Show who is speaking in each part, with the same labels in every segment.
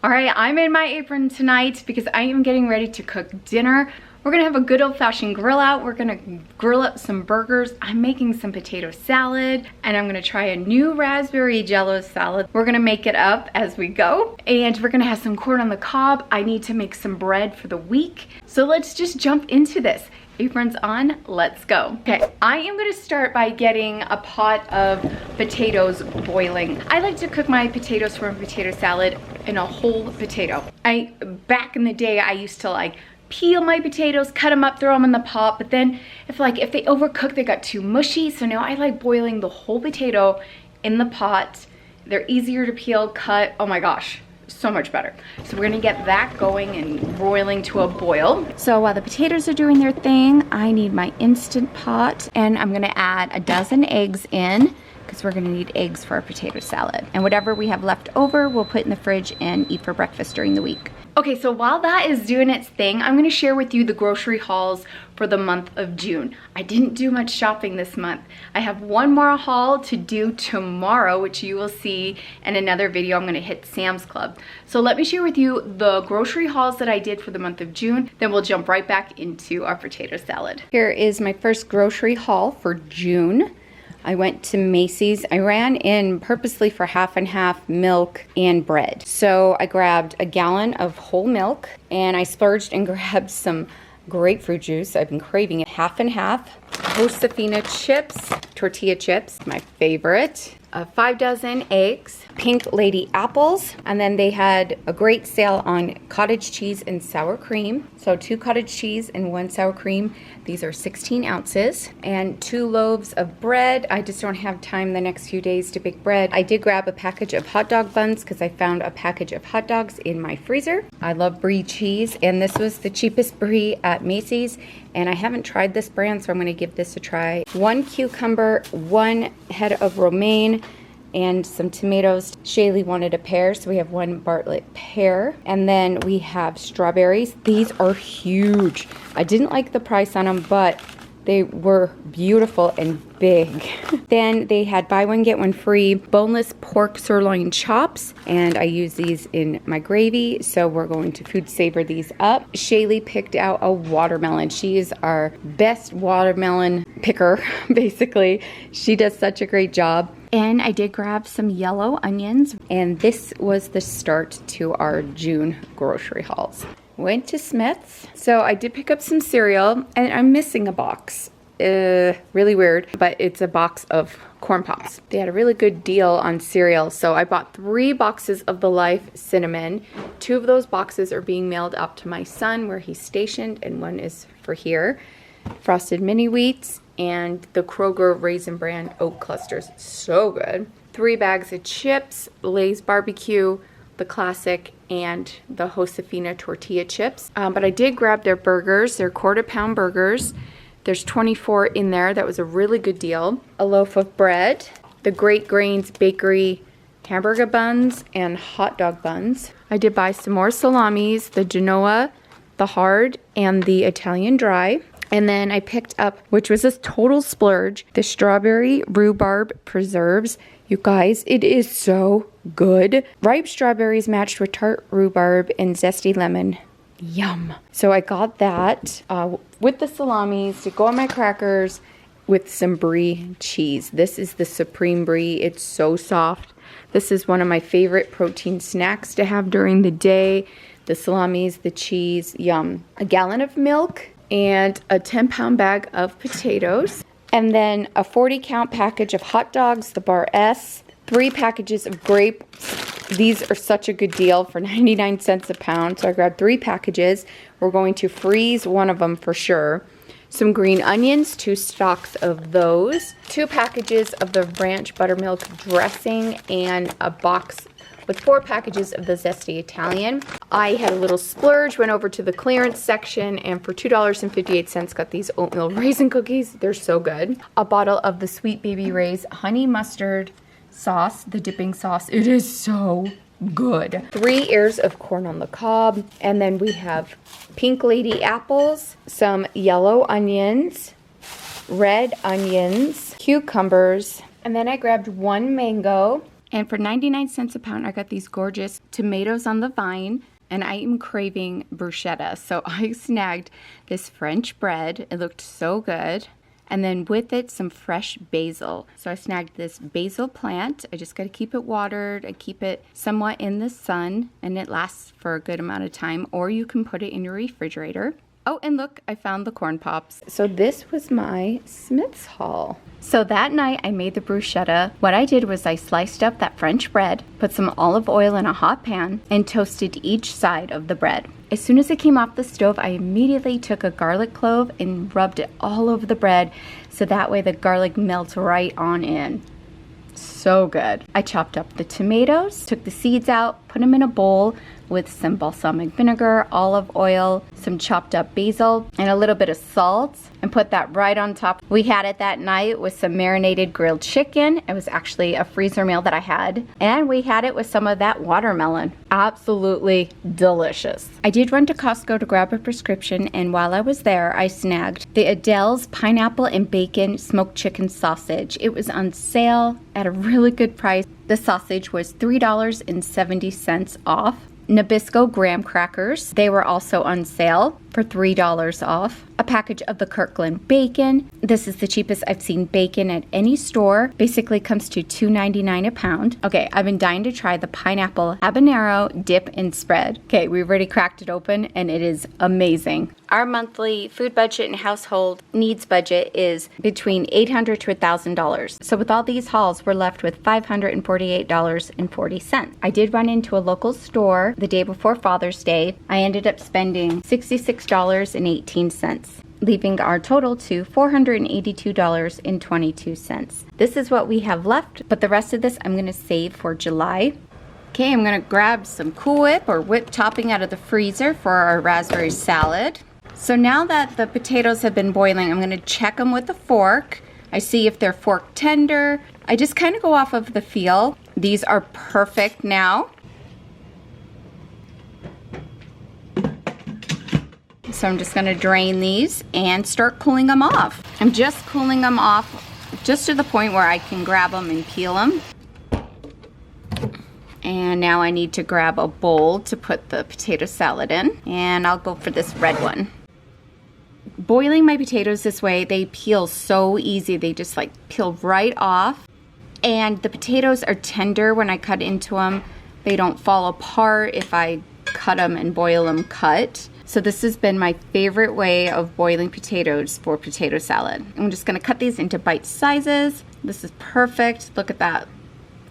Speaker 1: All right, I'm in my apron tonight because I am getting ready to cook dinner. We're gonna have a good old-fashioned grill out. We're gonna grill up some burgers. I'm making some potato salad, and I'm gonna try a new raspberry jello salad. We're gonna make it up as we go, and we're gonna have some corn on the cob. I need to make some bread for the week. So let's just jump into this. Aprons on, let's go. Okay, I am gonna start by getting a pot of potatoes boiling. I like to cook my potatoes for a potato salad in a whole potato. Back in the day, I used to like peel my potatoes, cut them up, throw them in the pot, but then if they overcook, they got too mushy. So now I like boiling the whole potato in the pot. They're easier to peel, cut, oh my gosh. So much better. So we're gonna get that going and boiling to a boil. So while the potatoes are doing their thing, I need my Instant Pot, and I'm gonna add a dozen eggs in because we're gonna need eggs for our potato salad. And whatever we have left over, we'll put in the fridge and eat for breakfast during the week. Okay, so while that is doing its thing, I'm gonna share with you the grocery hauls for the month of June. I didn't do much shopping this month. I have one more haul to do tomorrow, which you will see in another video. I'm gonna hit Sam's Club. So let me share with you the grocery hauls that I did for the month of June, then we'll jump right back into our potato salad. Here is my first grocery haul for June. I went to Macy's. I ran in purposely for half and half milk and bread. So I grabbed a gallon of whole milk and I splurged and grabbed some grapefruit juice. I've been craving it. Half and half. Josefina chips, tortilla chips, my favorite. 5 dozen eggs, Pink Lady apples, and then they had a great sale on cottage cheese and sour cream. So 2 cottage cheese and 1 sour cream. These are 16 ounces, and 2 loaves of bread. I just don't have time the next few days to bake bread. I did grab a package of hot dog buns because I found a package of hot dogs in my freezer. I love brie cheese, and this was the cheapest brie at Macy's, and I haven't tried this brand, so I'm gonna give this a try. 1 cucumber, 1 head of romaine, and some tomatoes. Shaylee wanted a pear, so we have 1 Bartlett pear. And then we have strawberries. These are huge. I didn't like the price on them, but they were beautiful and big. Then they had buy one, get one free boneless pork sirloin chops, and I use these in my gravy, so we're going to food savor these up. Shaylee picked out a watermelon. She is our best watermelon picker, basically. She does such a great job. And I did grab some yellow onions, and this was the start to our June grocery hauls. Went to Smith's. So I did pick up some cereal, and I'm missing a box. Really weird, but it's a box of corn pops. They had a really good deal on cereal, so I bought 3 boxes of the Life cinnamon. 2 of those boxes are being mailed up to my son where he's stationed, and 1 is for here. Frosted mini wheats and the Kroger Raisin Bran oat clusters. So good. 3 bags of chips, Lay's barbecue, the classic, and the Josefina tortilla chips. But I did grab their burgers. They're quarter-pound burgers. There's 24 in there. That was a really good deal. A loaf of bread, the Great Grains Bakery hamburger buns, and hot dog buns. I did buy some more salamis, the Genoa, the hard, and the Italian dry. And then I picked up, which was a total splurge, the strawberry rhubarb preserves. You guys, it is so good. Ripe strawberries matched with tart rhubarb and zesty lemon. Yum. So I got that with the salamis to go on my crackers with some brie cheese. This is the Supreme Brie. It's so soft. This is one of my favorite protein snacks to have during the day. The salamis, the cheese, yum. A gallon of milk and a 10-pound bag of potatoes. And then a 40-count package of hot dogs, the Bar S. 3 packages of grapes. These are such a good deal for 99 cents a pound. So I grabbed 3 packages. We're going to freeze 1 of them for sure. Some green onions, 2 stalks of those. 2 packages of the ranch buttermilk dressing, and a box with 4 packages of the zesty Italian. I had a little splurge, went over to the clearance section, and for $2.58 got these oatmeal raisin cookies. They're so good. A bottle of the Sweet Baby Ray's honey mustard sauce, the dipping sauce. It is so good. 3 ears of corn on the cob, and then we have Pink Lady apples, some yellow onions, red onions, cucumbers, and then I grabbed 1 mango, And for 99 cents a pound, I got these gorgeous tomatoes on the vine, and I am craving bruschetta. So I snagged this French bread. It looked so good. And then with it, some fresh basil. So I snagged this basil plant. I just got to keep it watered. I keep it somewhat in the sun, and it lasts for a good amount of time. Or you can put it in your refrigerator. Oh, and look, I found the corn pops. So this was my Smith's haul. So that night I made the bruschetta. What I did was I sliced up that French bread, put some olive oil in a hot pan, and toasted each side of the bread. As soon as it came off the stove, I immediately took a garlic clove and rubbed it all over the bread so that way the garlic melts right on in. So good. I chopped up the tomatoes, took the seeds out, put them in a bowl with some balsamic vinegar, olive oil, some chopped up basil, and a little bit of salt, and put that right on top. We had it that night with some marinated grilled chicken. It was actually a freezer meal that I had. And we had it with some of that watermelon. Absolutely delicious. I did run to Costco to grab a prescription, and while I was there, I snagged the Adele's pineapple and bacon smoked chicken sausage. It was on sale at a really good price. The sausage was $3.70 off. Nabisco graham crackers, they were also on sale for $3 off. A package of the Kirkland bacon. This is the cheapest I've seen bacon at any store. Basically comes to $2.99 a pound. Okay, I've been dying to try the pineapple habanero dip and spread. Okay, we've already cracked it open and it is amazing. Our monthly food budget and household needs budget is between $800 to $1,000. So with all these hauls, we're left with $548.40. I did run into a local store the day before Father's Day. I ended up spending $66.18. leaving our total to $482.22. This is what we have left, but the rest of this I'm going to save for July. Okay, I'm going to grab some Cool Whip or whip topping out of the freezer for our raspberry salad. So now that the potatoes have been boiling, I'm going to check them with a fork. I see if they're fork tender. I just kind of go off of the feel. These are perfect now. So I'm just going to drain these and start cooling them off. I'm just cooling them off just to the point where I can grab them and peel them. And now I need to grab a bowl to put the potato salad in. And I'll go for this red one. Boiling my potatoes this way, they peel so easy. They just like peel right off. And the potatoes are tender when I cut into them. They don't fall apart if I cut them and boil them cut. So this has been my favorite way of boiling potatoes for potato salad. I'm just going to cut these into bite sizes. This is perfect. Look at that.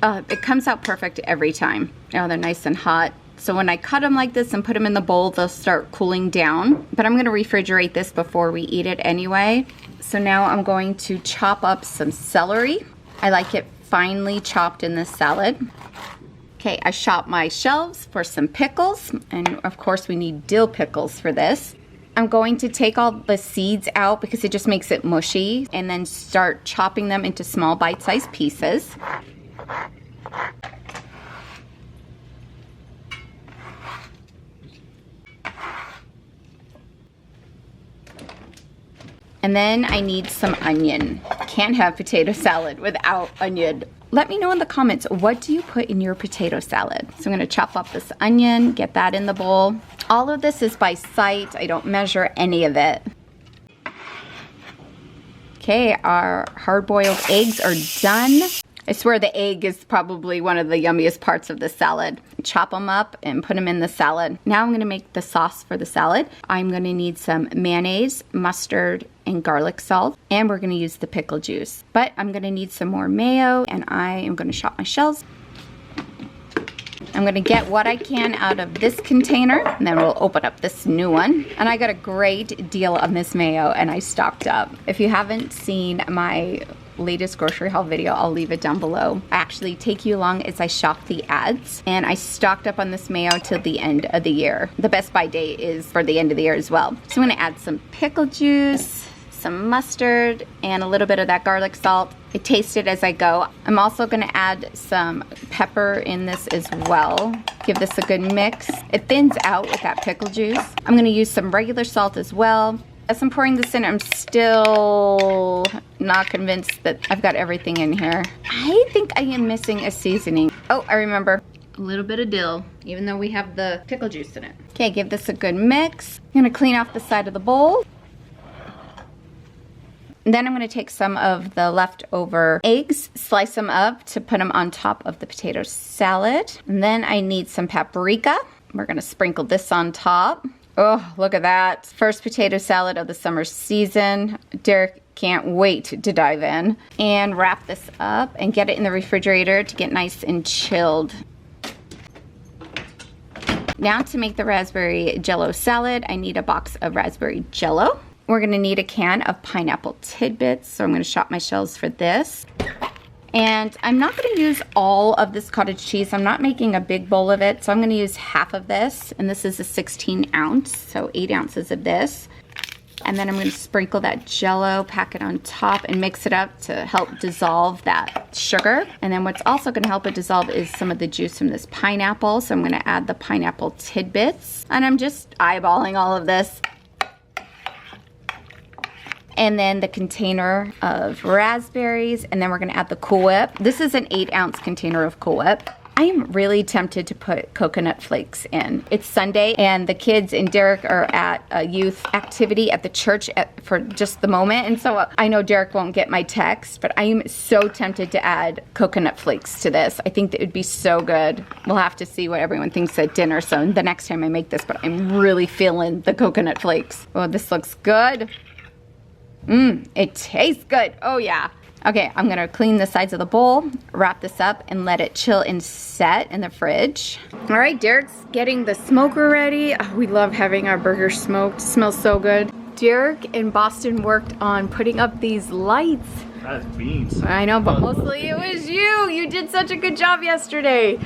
Speaker 1: It comes out perfect every time. Oh, they're nice and hot. So when I cut them like this and put them in the bowl, they'll start cooling down. But I'm going to refrigerate this before we eat it anyway. So now I'm going to chop up some celery. I like it finely chopped in this salad. Okay, I chopped my shelves for some pickles, and of course we need dill pickles for this. I'm going to take all the seeds out because it just makes it mushy, and then start chopping them into small bite-sized pieces. And then I need some onion. Can't have potato salad without onion. Let me know in the comments, what do you put in your potato salad? So I'm gonna chop up this onion, get that in the bowl. All of this is by sight. I don't measure any of it. Okay, our hard-boiled eggs are done. I swear the egg is probably one of the yummiest parts of the salad. Chop them up and put them in the salad. Now I'm gonna make the sauce for the salad. I'm gonna need some mayonnaise, mustard, and garlic salt, and we're gonna use the pickle juice. But I'm gonna need some more mayo, and I am gonna chop my shells. I'm gonna get what I can out of this container, and then we'll open up this new one. And I got a great deal on this mayo, and I stocked up. If you haven't seen my latest grocery haul video, I'll leave it down below. I actually take you along as I shop the ads, and I stocked up on this mayo till the end of the year. The best by date is for the end of the year as well. So I'm gonna add some pickle juice, some mustard, and a little bit of that garlic salt. I taste it as I go. I'm also gonna add some pepper in this as well. Give this a good mix. It thins out with that pickle juice. I'm gonna use some regular salt as well. As I'm pouring this in, I'm still not convinced that I've got everything in here. I think I am missing a seasoning. Oh, I remember. A little bit of dill, even though we have the pickle juice in it. Okay, give this a good mix. I'm gonna clean off the side of the bowl. And then I'm gonna take some of the leftover eggs, slice them up to put them on top of the potato salad. And then I need some paprika. We're gonna sprinkle this on top. Oh, look at that. First potato salad of the summer season. Derek can't wait to dive in. And wrap this up and get it in the refrigerator to get nice and chilled. Now to make the raspberry jello salad, I need a box of raspberry jello. We're gonna need a can of pineapple tidbits, so I'm gonna chop my shells for this. And I'm not gonna use all of this cottage cheese. I'm not making a big bowl of it, so I'm gonna use half of this. And this is a 16 ounce, so 8 ounces of this. And then I'm gonna sprinkle that jello, pack it on top, and mix it up to help dissolve that sugar. And then what's also gonna help it dissolve is some of the juice from this pineapple. So I'm gonna add the pineapple tidbits. And I'm just eyeballing all of this. And then the container of raspberries, and then we're gonna add the Cool Whip. This is an 8 ounce container of Cool Whip. I am really tempted to put coconut flakes in. It's Sunday, and the kids and Derek are at a youth activity at the church for just the moment. And so I know Derek won't get my text, but I am so tempted to add coconut flakes to this. I think that it would be so good. We'll have to see what everyone thinks at dinner, so the next time I make this, but I'm really feeling the coconut flakes. Oh, this looks good. It tastes good. Oh yeah. Okay, I'm gonna clean the sides of the bowl, wrap this up, and let it chill and set in the fridge. All right, Derek's getting the smoker ready. Oh, we love having our burgers smoked. Smells so good. Derek and Boston worked on putting up these lights.
Speaker 2: That's beans.
Speaker 1: I know, but mostly it was you. You did such a good job yesterday.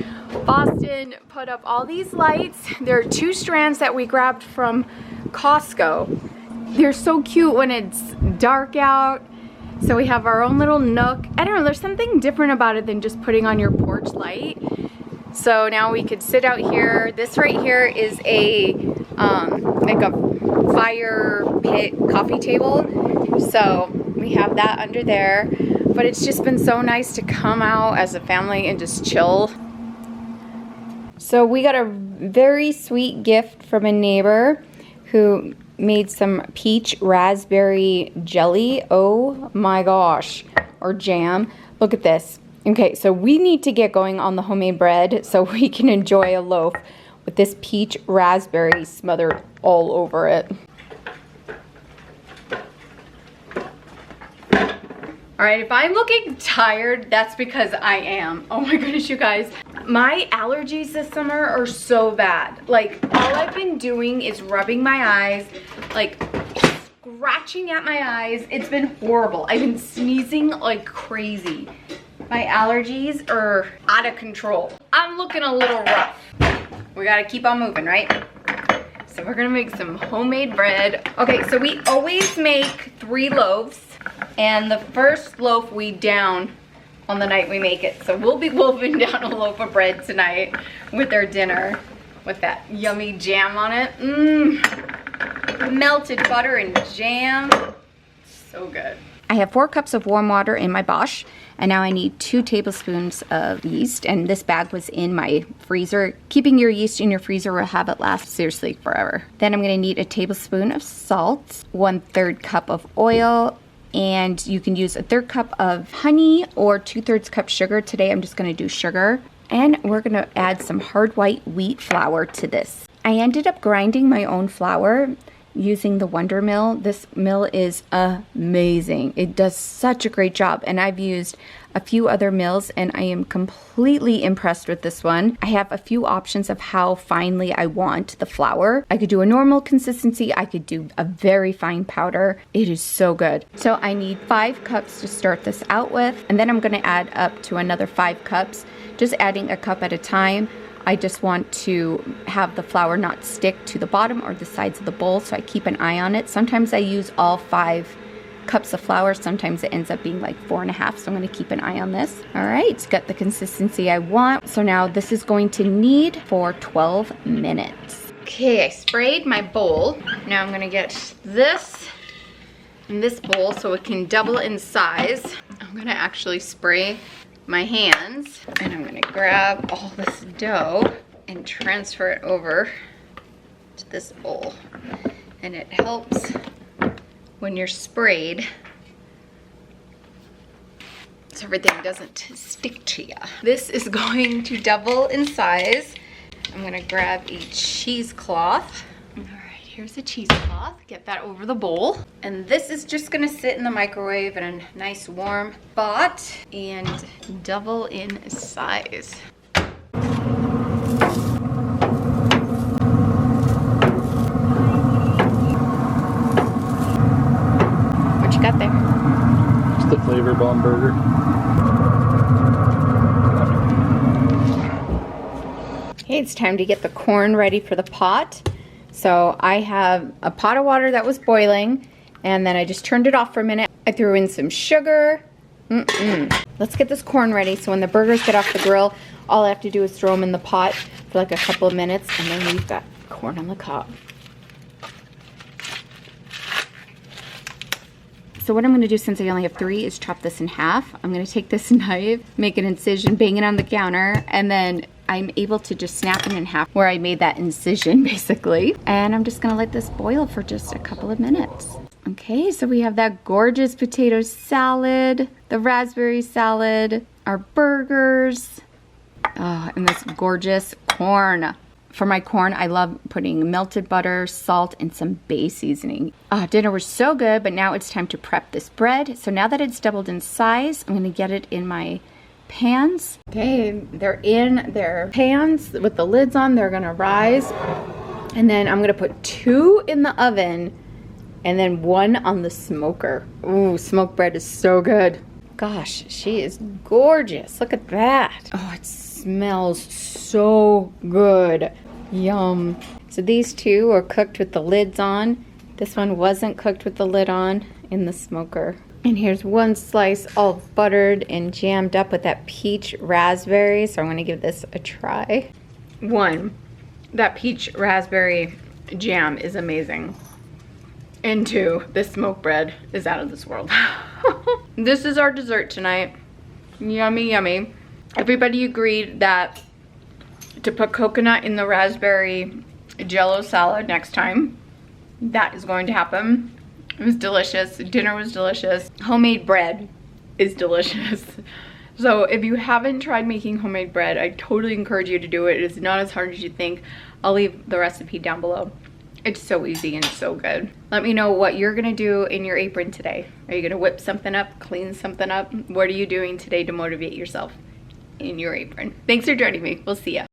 Speaker 1: Boston put up all these lights. There are 2 strands that we grabbed from Costco. They're so cute when it's dark out. So we have our own little nook. I don't know, there's something different about it than just putting on your porch light. So now we could sit out here. This right here is a like a fire pit coffee table. So we have that under there. But it's just been so nice to come out as a family and just chill. So we got a very sweet gift from a neighbor who made some peach raspberry jelly. Oh my gosh. Or jam. Look at this. Okay, so we need to get going on the homemade bread so we can enjoy a loaf with this peach raspberry smothered all over it. All right, if I'm looking tired, that's because I am. Oh my goodness, you guys. My allergies this summer are so bad. Like, all I've been doing is rubbing my eyes, like scratching at my eyes. It's been horrible. I've been sneezing like crazy. My allergies are out of control. I'm looking a little rough. We gotta keep on moving, right? So we're gonna make some homemade bread. Okay, so we always make 3 loaves. And the first loaf we down on the night we make it. So we'll be wolfing down a loaf of bread tonight with our dinner with that yummy jam on it. Melted butter and jam. So good. I have 4 cups of warm water in my Bosch, and now I need 2 tablespoons of yeast, and this bag was in my freezer. Keeping your yeast in your freezer will have it last seriously forever. Then I'm gonna need a tablespoon of salt, 1/3 cup of oil, and you can use a 1/3 cup of honey or 2/3 cup sugar. Today I'm just gonna do sugar. And we're gonna add some hard white wheat flour to this. I ended up grinding my own flour using the Wonder Mill. This mill is amazing. It does such a great job, and I've used a few other mills and I am completely impressed with this one. I have a few options of how finely I want the flour. I could do a normal consistency, I could do a very fine powder. It is so good. So I need 5 cups to start this out with, and then I'm gonna add up to another 5 cups, just adding a cup at a time. I just want to have the flour not stick to the bottom or the sides of the bowl, so I keep an eye on it. Sometimes I use all 5 cups of flour, sometimes it ends up being like 4.5, so I'm gonna keep an eye on this. All right, it's got the consistency I want. So now this is going to knead for 12 minutes. Okay, I sprayed my bowl. Now I'm gonna get this in this bowl so it can double in size. I'm gonna actually spray my hands and I'm gonna grab all this dough and transfer it over to this bowl. And it helps when you're sprayed so everything doesn't stick to you. This is going to double in size. I'm gonna grab a cheesecloth. All right, here's a cheesecloth. Get that over the bowl. And this is just gonna sit in the microwave in a nice warm spot and double in size. What you got there?
Speaker 2: Just the flavor bomb burger.
Speaker 1: Okay, it's time to get the corn ready for the pot. So I have a pot of water that was boiling, and then I just turned it off for a minute. I threw in some sugar. Let's get this corn ready so when the burgers get off the grill, all I have to do is throw them in the pot for like a couple of minutes, and then we've got corn on the cob. So what I'm gonna do, since I only have 3, is chop this in half. I'm gonna take this knife, make an incision, bang it on the counter, and then I'm able to just snap it in half where I made that incision, basically. And I'm just gonna let this boil for just a couple of minutes. Okay, so we have that gorgeous potato salad, the raspberry salad, our burgers, and this gorgeous corn. For my corn, I love putting melted butter, salt, and some bay seasoning. Dinner was so good, but now it's time to prep this bread. So now that it's doubled in size, I'm gonna get it in my pans. Okay, they're in their pans with the lids on. They're gonna rise. And then I'm gonna put 2 in the oven and then 1 on the smoker. Ooh, smoked bread is so good. Gosh, she is gorgeous. Look at that. Oh, it smells so good. Yum. So these 2 are cooked with the lids on. This one wasn't cooked with the lid on in the smoker. And here's 1 slice all buttered and jammed up with that peach raspberry. So I'm gonna give this a try. 1, that peach raspberry jam is amazing. And 2, this smoked bread is out of this world. This is our dessert tonight. Yummy, yummy. Everybody agreed that to put coconut in the raspberry jello salad next time. That is going to happen. It was delicious. Dinner was delicious. Homemade bread is delicious. So if you haven't tried making homemade bread, I totally encourage you to do it. It is not as hard as you think. I'll leave the recipe down below. It's so easy and so good. Let me know what you're gonna do in your apron today. Are you gonna whip something up, clean something up? What are you doing today to motivate yourself in your apron? Thanks for joining me. We'll see ya.